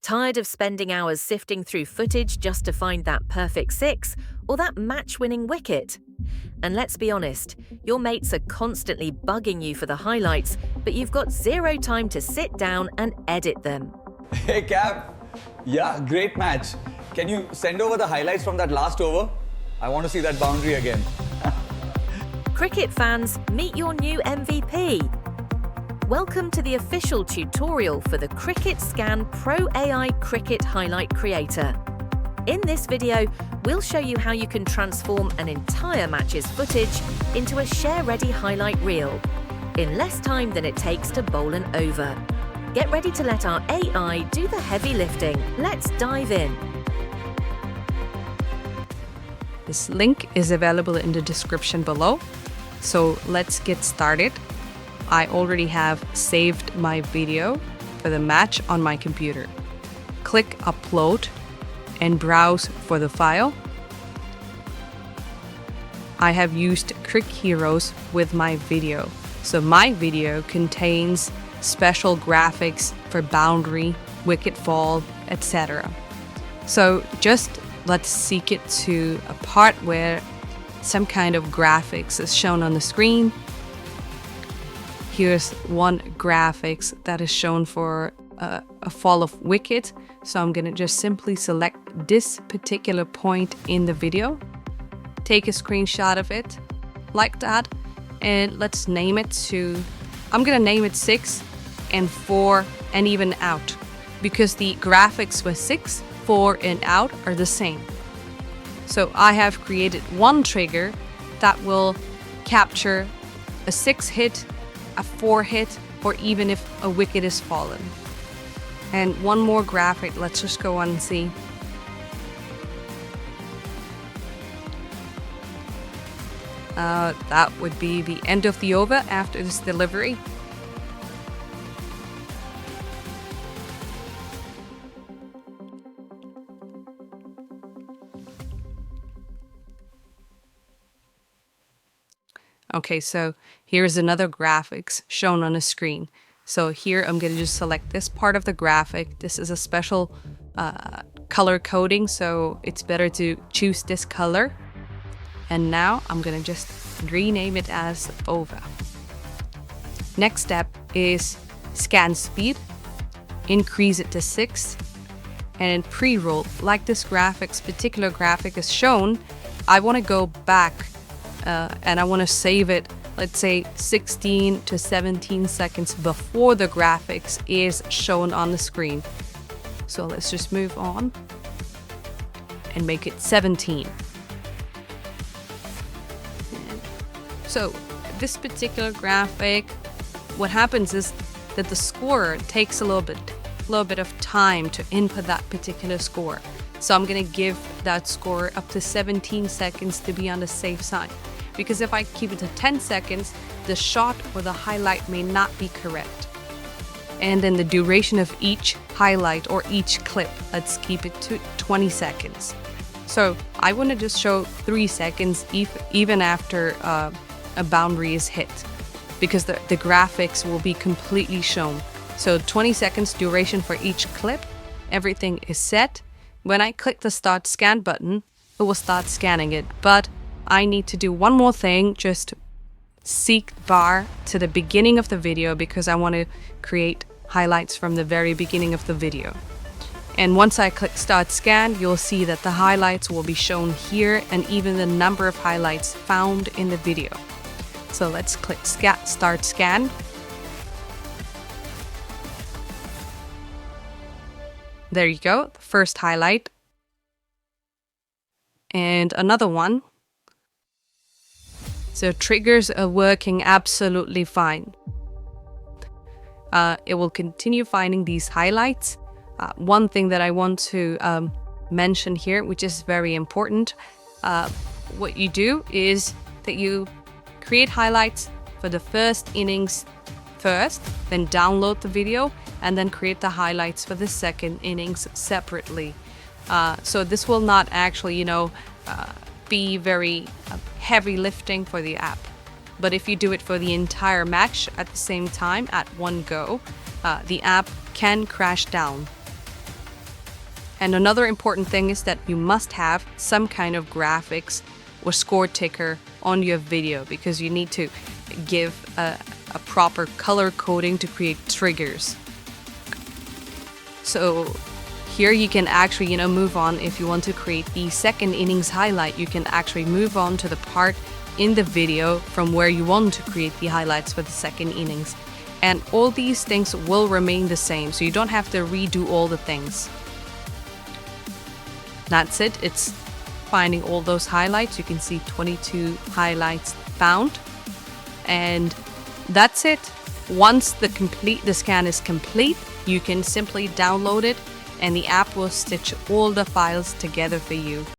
Tired of spending hours sifting through footage just to find that perfect six or that match-winning wicket? And let's be honest, your mates are constantly bugging you for the highlights, but you've got zero time to sit down and edit them. Hey Cap, yeah, great match. Can you send over the highlights from that last over? I want to see that boundary again. Cricket fans, meet your new MVP. Welcome to the official tutorial for the CricketScan Pro AI Cricket Highlight Creator. In this video, we'll show you how you can transform an entire match's footage into a share-ready highlight reel in less time than it takes to bowl an over. Get ready to let our AI do the heavy lifting. Let's dive in. This link is available in the description below. So let's get started. I already have saved my video for the match on my computer. Click Upload and browse for the file. I have used Crick Heroes with my video. So my video contains special graphics for boundary, wicket fall, etc. So just let's seek it to a part where some kind of graphics is shown on the screen. Here's one graphics that is shown for a fall of wicket. So I'm gonna just simply select this particular point in the video, take a screenshot of it like that, and let's name it to, I'm gonna name it 6 and 4 and even out, because the graphics with 6, 4 and out are the same. So I have created one trigger that will capture a 6 hit, a 4 hit, or even if a wicket is fallen. And one more graphic, let's just go on and see. That would be the end of the over after this delivery. Okay, so here's another graphics shown on the screen. So here I'm going to just select this part of the graphic. This is a special color coding, so it's better to choose this color. And now I'm going to just rename it as over. Next step is scan speed, increase it to 6, and pre-roll. Like this particular graphic is shown, I want to go back and I want to save it, let's say 16 to 17 seconds before the graphics is shown on the screen. So let's just move on and make it 17. So this particular graphic, what happens is that the scorer takes a little bit of time to input that particular score. So I'm going to give that score up to 17 seconds to be on the safe side. Because if I keep it to 10 seconds, the shot or the highlight may not be correct. And then the duration of each highlight or each clip, let's keep it to 20 seconds. So I want to just show 3 seconds even after a boundary is hit, because the graphics will be completely shown. So 20 seconds duration for each clip, everything is set. When I click the Start Scan button, it will start scanning it. But I need to do one more thing, just seek bar to the beginning of the video, because I want to create highlights from the very beginning of the video. And once I click Start Scan, you'll see that the highlights will be shown here and even the number of highlights found in the video. So let's click Start Scan. There you go, the first highlight. And another one. So triggers are working absolutely fine. It will continue finding these highlights. One thing that I want to mention here, which is very important, what you do is that you create highlights for the first innings first, then download the video, and then create the highlights for the second innings separately. So this will not actually, be very heavy lifting for the app. But if you do it for the entire match at the same time, at one go, the app can crash down. And another important thing is that you must have some kind of graphics or score ticker on your video, because you need to give a proper color coding to create triggers. So here you can actually, move on. If you want to create the second innings highlight, you can actually move on to the part in the video from where you want to create the highlights for the second innings. And all these things will remain the same, so you don't have to redo all the things. That's it. It's finding all those highlights. You can see 22 highlights found. And that's it. Once the scan is complete, you can simply download it and the app will stitch all the files together for you.